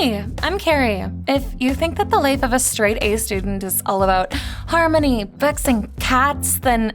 Hi, I'm Carrie. If you think that the life of a straight A student is all about harmony, vexing cats, then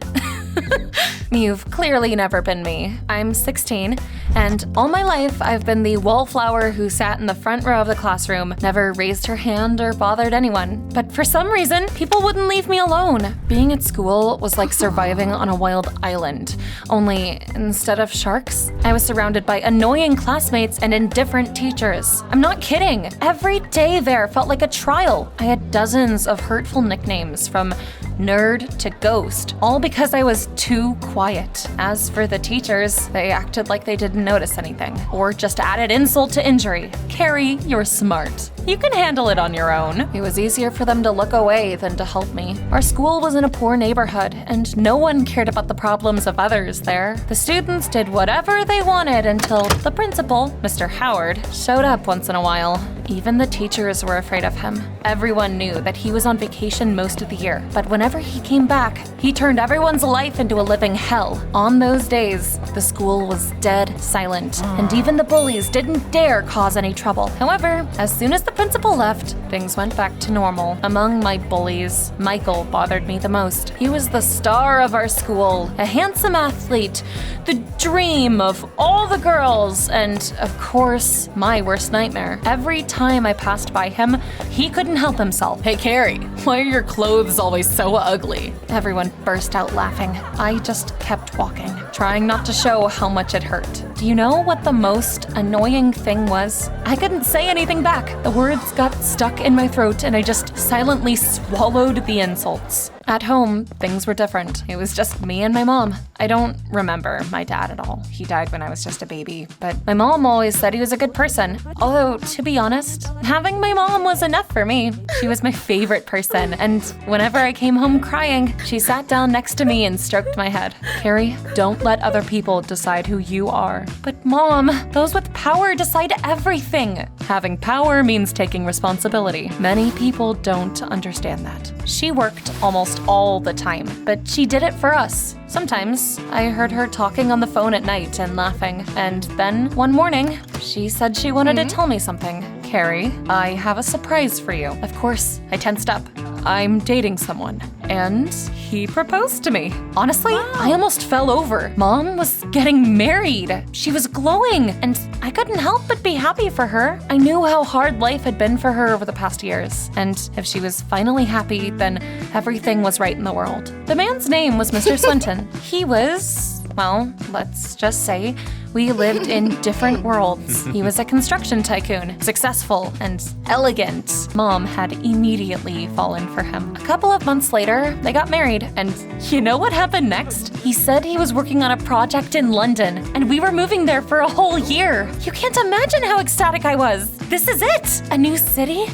you've clearly never been me. I'm 16, and all my life I've been the wallflower who sat in the front row of the classroom, never raised her hand or bothered anyone. But for some reason, people wouldn't leave me alone. Being at school was like surviving on a wild island, only instead of sharks, I was surrounded by annoying classmates and indifferent teachers. I'm not kidding. Every day there felt like a trial. I had dozens of hurtful nicknames, from nerd to ghost, all because I was too quiet. As for the teachers, they acted like they didn't notice anything, or just added insult to injury. Carrie, you're smart. You can handle it on your own. It was easier for them to look away than to help me. Our school was in a poor neighborhood, and no one cared about the problems of others there. The students did whatever they wanted until the principal, Mr. Howard, showed up once in a while. Even the teachers were afraid of him. Everyone knew that he was on vacation most of the year, but whenever he came back, he turned everyone's life into a living hell. On those days, the school was dead silent, and even the bullies didn't dare cause any trouble. However, as soon as the principal left, things went back to normal. Among my bullies, Michael bothered me the most. He was the star of our school, a handsome athlete, the dream of all the girls, and of course, my worst nightmare. Every time I passed by him, he couldn't help himself. Hey Carrie, why are your clothes always so ugly? Everyone burst out laughing. I just kept walking, trying not to show how much it hurt. Do you know what the most annoying thing was? I couldn't say anything back. The words got stuck in my throat and I just silently swallowed the insults. At home, things were different. It was just me and my mom. I don't remember my dad at all. He died when I was just a baby, but my mom always said he was a good person. Although, to be honest, having my mom was enough for me. She was my favorite person, and whenever I came home crying, she sat down next to me and stroked my head. Carrie, don't let other people decide who you are. But Mom, those with power decide everything. Having power means taking responsibility. Many people don't understand that. She worked almost all the time, but she did it for us. Sometimes I heard her talking on the phone at night and laughing, and then one morning, she said she wanted to tell me something. Carrie, I have a surprise for you. Of course, I tensed up. I'm dating someone, and he proposed to me. Honestly, I almost fell over. Mom was getting married. She was glowing, and I couldn't help but be happy for her. I knew how hard life had been for her over the past years, and if she was finally happy, then everything was right in the world. The man's name was Mr. Swinton. He was, well, let's just say, we lived in different worlds. He was a construction tycoon, successful and elegant. Mom had immediately fallen for him. A couple of months later, they got married, and you know what happened next? He said he was working on a project in London, and we were moving there for a whole year. You can't imagine how ecstatic I was. This is it! A new city?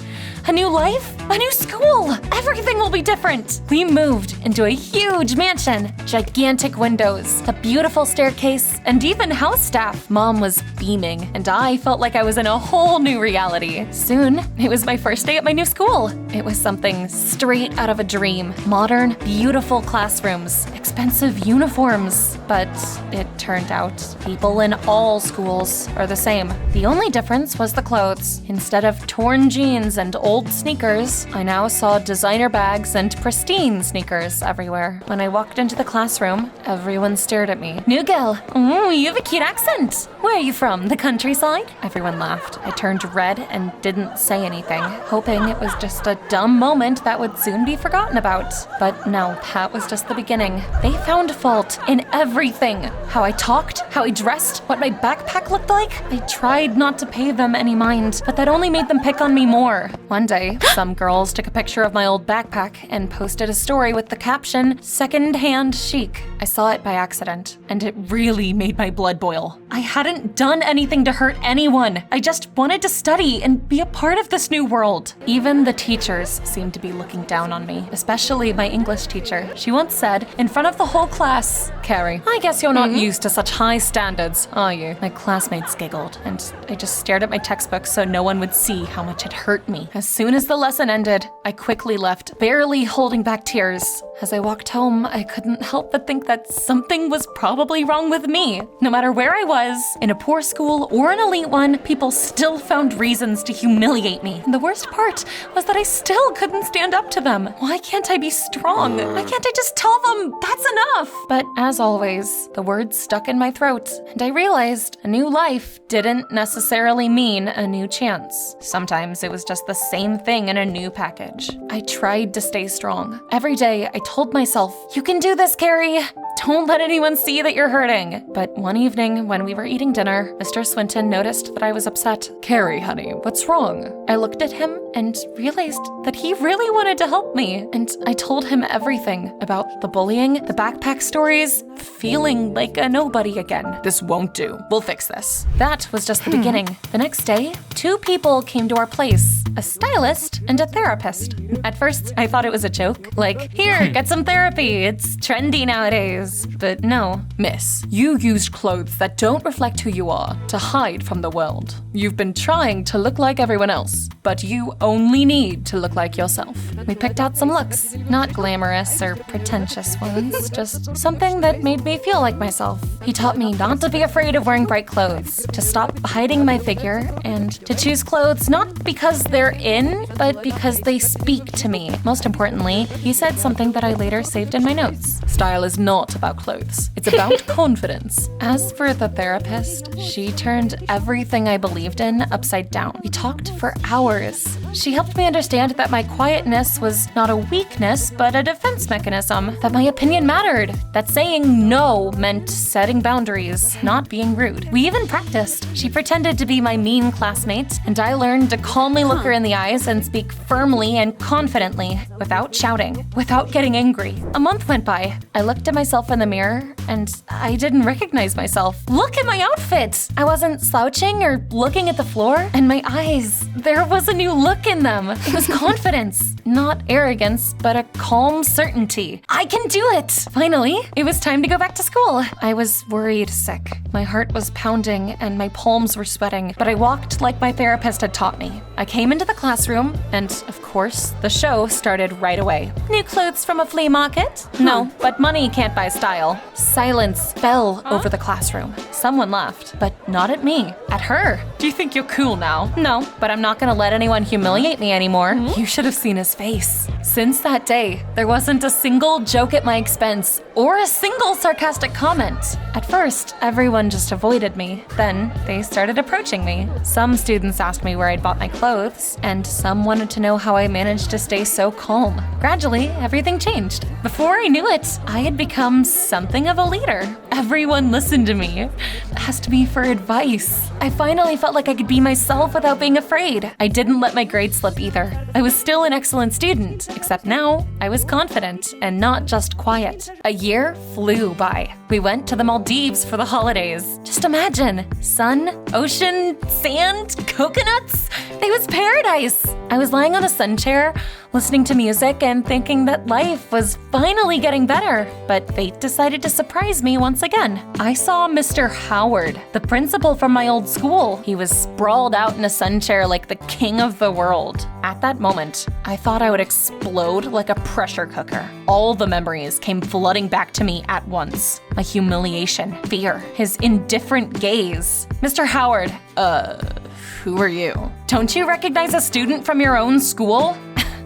A new life? A new school? Everything will be different. We moved into a huge mansion, gigantic windows, a beautiful staircase, and even house staff. Mom was beaming, and I felt like I was in a whole new reality. Soon, it was my first day at my new school. It was something straight out of a dream. Modern, beautiful classrooms, expensive uniforms. But it turned out people in all schools are the same. The only difference was the clothes. Instead of torn jeans and old sneakers, I now saw designer bags and pristine sneakers everywhere. When I walked into the classroom, everyone stared at me. New girl, you have a cute accent. Where are you from, the countryside? Everyone laughed. I turned red and didn't say anything, hoping it was just a dumb moment that would soon be forgotten about. But no, that was just the beginning. They found fault in everything. How I talked, how I dressed, what my backpack looked like. I tried not to pay them any mind, but that only made them pick on me more. One day, some girls took a picture of my old backpack and posted a story with the caption, "Second-hand chic." I saw it by accident, and it really made my blood boil. I hadn't done anything to hurt anyone. I just wanted to study and be a part of this new world. Even the teachers seemed to be looking down on me, especially my English teacher. She once said, in front of of the whole class. Carrie, I guess you're not used to such high standards, are you? My classmates giggled, and I just stared at my textbook so no one would see how much it hurt me. As soon as the lesson ended, I quickly left, barely holding back tears. As I walked home, I couldn't help but think that something was probably wrong with me. No matter where I was, in a poor school or an elite one, people still found reasons to humiliate me. And the worst part was that I still couldn't stand up to them. Why can't I be strong? Why can't I just tell them that's enough? But as always, the words stuck in my throat, and I realized a new life didn't necessarily mean a new chance. Sometimes it was just the same thing in a new package. I tried to stay strong. Every day, I told myself, "You can do this, Carrie. Don't let anyone see that you're hurting." But one evening, when we were eating dinner, Mr. Swinton noticed that I was upset. "Carrie, honey, what's wrong?" I looked at him and realized that he really wanted to help me. And I told him everything about the bullying, the backpack stories, feeling like a nobody again. This won't do. We'll fix this. That was just the beginning. The next day, 2 people came to our place, a stylist and a therapist. At first, I thought it was a joke, like, "Here, get some therapy, it's trendy nowadays." But no. Miss, you used clothes that don't reflect who you are to hide from the world. You've been trying to look like everyone else, but you only need to look like yourself. We picked out some looks, not glamorous or pretentious ones, just something that made me feel like myself. He taught me not to be afraid of wearing bright clothes, to stop hiding my figure, and to choose clothes not because they're in, but because they speak to me. Most importantly, he said something that I later saved in my notes. Style is not about clothes. It's about confidence. As for the therapist, she turned everything I believed in upside down. We talked for hours. She helped me understand that my quietness was not a weakness, but a defense mechanism, that my opinion mattered, that saying no meant setting boundaries, not being rude. We even practiced. She pretended to be my mean classmate, and I learned to calmly look her in the eyes and speak firmly and confidently, without shouting, without getting angry. A month went by. I looked at myself in the mirror, and I didn't recognize myself. Look at my outfit! I wasn't slouching or looking at the floor, and my eyes, there was a new look in them. It was confidence, not arrogance, but a calm certainty. I can do it! Finally, it was time to go back to school. I was worried sick. My heart was pounding and my palms were sweating, but I walked like my therapist had taught me. I came into the classroom, and of course, the show started right away. New clothes from a flea market? No, but money can't buy style. Silence fell over the classroom. Someone laughed, but not at me, at her. Do you think you're cool now? No, but I'm not gonna let anyone humiliate me anymore. You should have seen his face. Since that day, there wasn't a single joke at my expense or a single sarcastic comment. At first, everyone just avoided me. Then they started approaching me. Some students asked me where I'd bought my clothes, and some wanted to know how I managed to stay so calm. Gradually, everything changed. Before I knew it, I had become something of a leader. Everyone listened to me, asked me for advice. I finally felt like I could be myself without being afraid. I didn't let my grades slip either. I was still an excellent student, except now I was confident and not just quiet. A year flew by. We went to the Maldives for the holidays. Just imagine, sun, ocean, sand, coconuts. It was paradise. I was lying on a sun chair, listening to music and thinking that life was finally getting better. But fate decided to surprise me once again. I saw Mr. Howard, the principal from my old school. He was sprawled out in a sun chair like the king of the world. At that moment, I thought I would explode like a pressure cooker. All the memories came flooding back to me at once. My humiliation, fear, his indifferent gaze. Mr. Howard, Who are you? don't you recognize a student from your own school?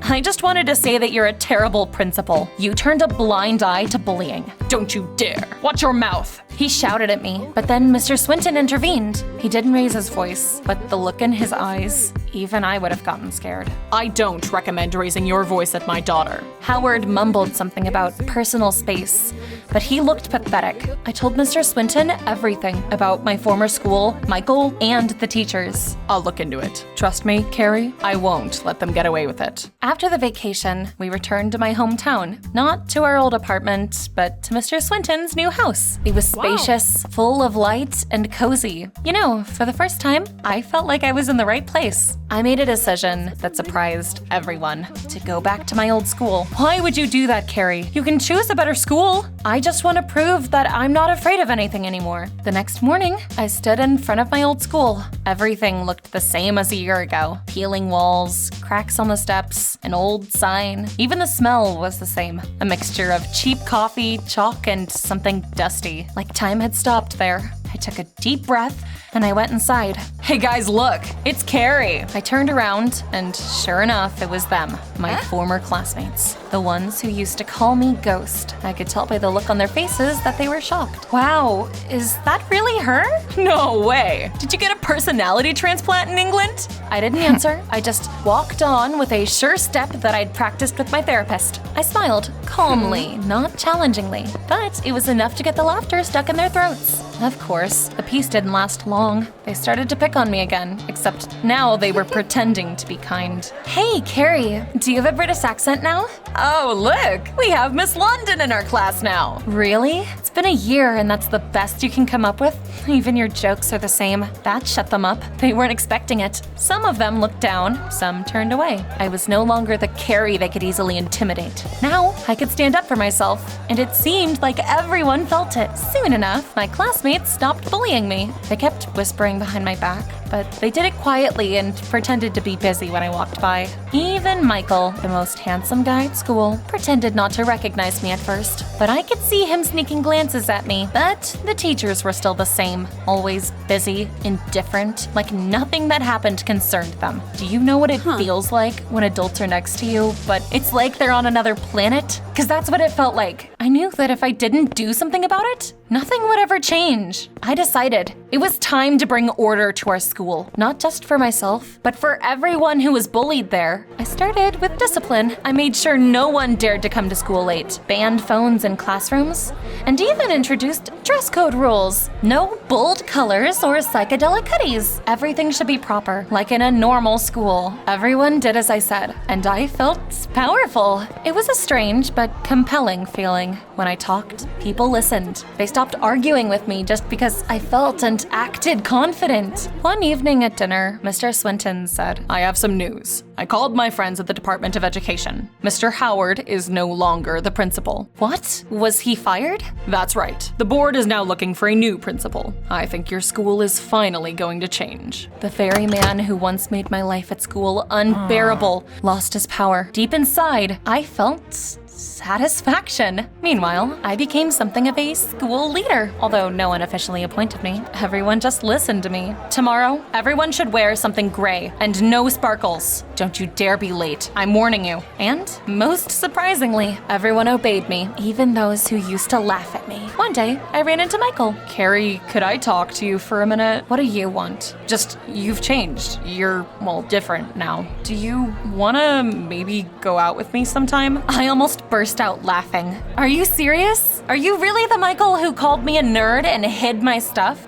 I just wanted to say that you're a terrible principal. You turned a blind eye to bullying. Don't you dare. Watch your mouth. He shouted at me, but then Mr. Swinton intervened. He didn't raise his voice, but the look in his eyes, even I would have gotten scared. I don't recommend raising your voice at my daughter. Howard mumbled something about personal space, but he looked pathetic. I told Mr. Swinton everything about my former school, Michael, and the teachers. I'll look into it. Trust me, Carrie, I won't let them get away with it. After the vacation, we returned to my hometown, not to our old apartment, but to Mr. Swinton's new house. It was spacious, full of light, and cozy. You know, for the first time, I felt like I was in the right place. I made a decision that surprised everyone to go back to my old school. Why would you do that, Carrie? You can choose a better school. I just want to prove that I'm not afraid of anything anymore. The next morning, I stood in front of my old school. Everything looked the same as a year ago. Peeling walls, cracks on the steps, an old sign. Even the smell was the same. A mixture of cheap coffee, chalk, and something dusty. Like time had stopped there. I took a deep breath and I went inside. Hey guys, look, it's Carrie. I turned around and sure enough, it was them, my former classmates. The ones who used to call me Ghost. I could tell by the look on their faces that they were shocked. Wow, is that really her? No way. Did you get a personality transplant in England? I didn't answer. I just walked on with a sure step that I'd practiced with my therapist. I smiled, calmly, not challengingly, but it was enough to get the laughter stuck in their throats. Of course, the peace didn't last long. They started to pick on me again, except now they were pretending to be kind. Hey, Carrie, do you have a British accent now? Oh, look, we have Miss London in our class now. Really? It's been a year and that's the best you can come up with? Even your jokes are the same. That shut them up. They weren't expecting it. Some of them looked down, some turned away. I was no longer the Carrie they could easily intimidate. Now, I could stand up for myself, and it seemed like everyone felt it. Soon enough, my classmates stopped bullying me. They kept whispering behind my back, but they did it quietly and pretended to be busy when I walked by. Even Michael, the most handsome guy at school, pretended not to recognize me at first, but I could see him sneaking glances at me. But the teachers were still the same, always busy, indifferent, like nothing that happened concerned them. Do you know what it feels like when adults are next to you, but it's like they're on another planet? Because that's what it felt like. I knew that if I didn't do something about it, nothing would ever change. I decided it was time to bring order to our school, not just for myself, but for everyone who was bullied there. I started with discipline. I made sure no one dared to come to school late, banned phones in classrooms, and even introduced dress code rules. No bold colors or psychedelic hoodies. Everything should be proper, like in a normal school. Everyone did as I said, and I felt powerful. It was a strange but compelling feeling. When I talked, people listened. They stopped arguing with me just because I felt and acted confident. One evening at dinner, Mr. Swinton said, "I have some news. I called my friends at the Department of Education. Mr. Howard is no longer the principal." What? Was he fired? That's right. The board is now looking for a new principal. I think your school is finally going to change. The very man who once made my life at school unbearable lost his power. Deep inside, I felt satisfaction. Meanwhile, I became something of a school leader, although no one officially appointed me. Everyone just listened to me. Tomorrow, everyone should wear something gray and no sparkles. Don't you dare be late. I'm warning you. And most surprisingly, everyone obeyed me, even those who used to laugh at me. One day, I ran into Michael. "Carrie, could I talk to you for a minute?" "What do you want?" "Just, you've changed. You're, well, different now. Do you wanna maybe go out with me sometime?" I almost burst out laughing. Are you serious? Are you really the Michael who called me a nerd and hid my stuff?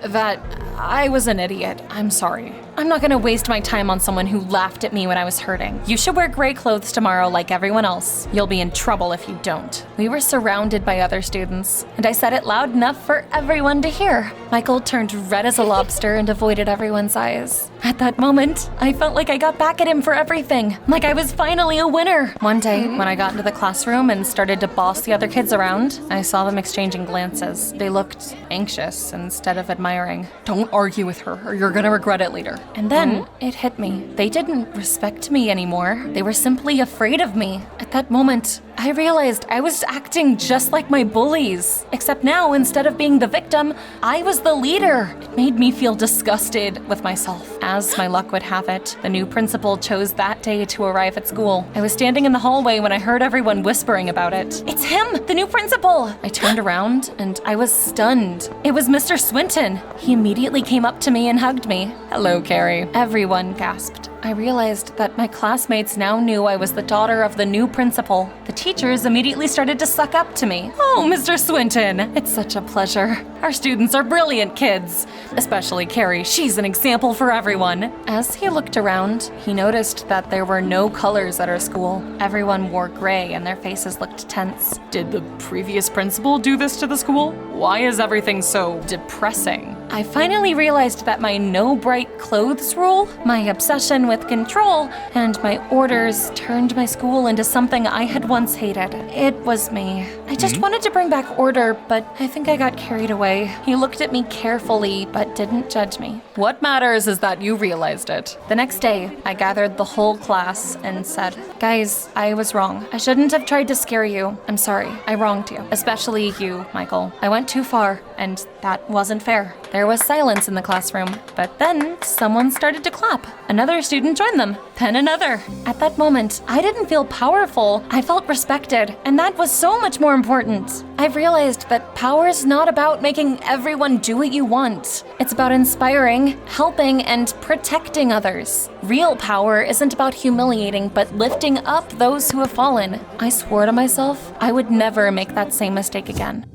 I was an idiot. I'm sorry. I'm not gonna waste my time on someone who laughed at me when I was hurting. You should wear gray clothes tomorrow like everyone else. You'll be in trouble if you don't. We were surrounded by other students, and I said it loud enough for everyone to hear. Michael turned red as a lobster and avoided everyone's eyes. At that moment, I felt like I got back at him for everything, like I was finally a winner. One day, when I got into the classroom and started to boss the other kids around, I saw them exchanging glances. They looked anxious instead of admiring. Don't argue with her, or you're gonna regret it later. And then it hit me. They didn't respect me anymore. They were simply afraid of me. At that moment, I realized I was acting just like my bullies. Except now, instead of being the victim, I was the leader. It made me feel disgusted with myself. As my luck would have it, the new principal chose that day to arrive at school. I was standing in the hallway when I heard everyone whispering about it. "It's him, the new principal!" I turned around and I was stunned. It was Mr. Swinton. He immediately came up to me and hugged me. "Hello, Carrie." Everyone gasped. I realized that my classmates now knew I was the daughter of the new principal. The teachers immediately started to suck up to me. "Oh, Mr. Swinton, it's such a pleasure. Our students are brilliant kids. Especially Carrie, she's an example for everyone." As he looked around, he noticed that there were no colors at our school. Everyone wore gray and their faces looked tense. "Did the previous principal do this to the school? Why is everything so depressing?" I finally realized that my no bright clothes rule, my obsession with control, and my orders turned my school into something I had once hated. It was me. I just wanted to bring back order, but I think I got carried away. He looked at me carefully, but didn't judge me. What matters is that you realized it. The next day, I gathered the whole class and said, "Guys, I was wrong. I shouldn't have tried to scare you. I'm sorry. I wronged you. Especially you, Michael. I went too far, and that wasn't fair." There was silence in the classroom, but then someone started to clap. Another student joined them, then another. At that moment, I didn't feel powerful. I felt respected, and that was so much more important. I've realized that power's not about making everyone do what you want. It's about inspiring, helping, and protecting others. Real power isn't about humiliating, but lifting up those who have fallen. I swore to myself I would never make that same mistake again.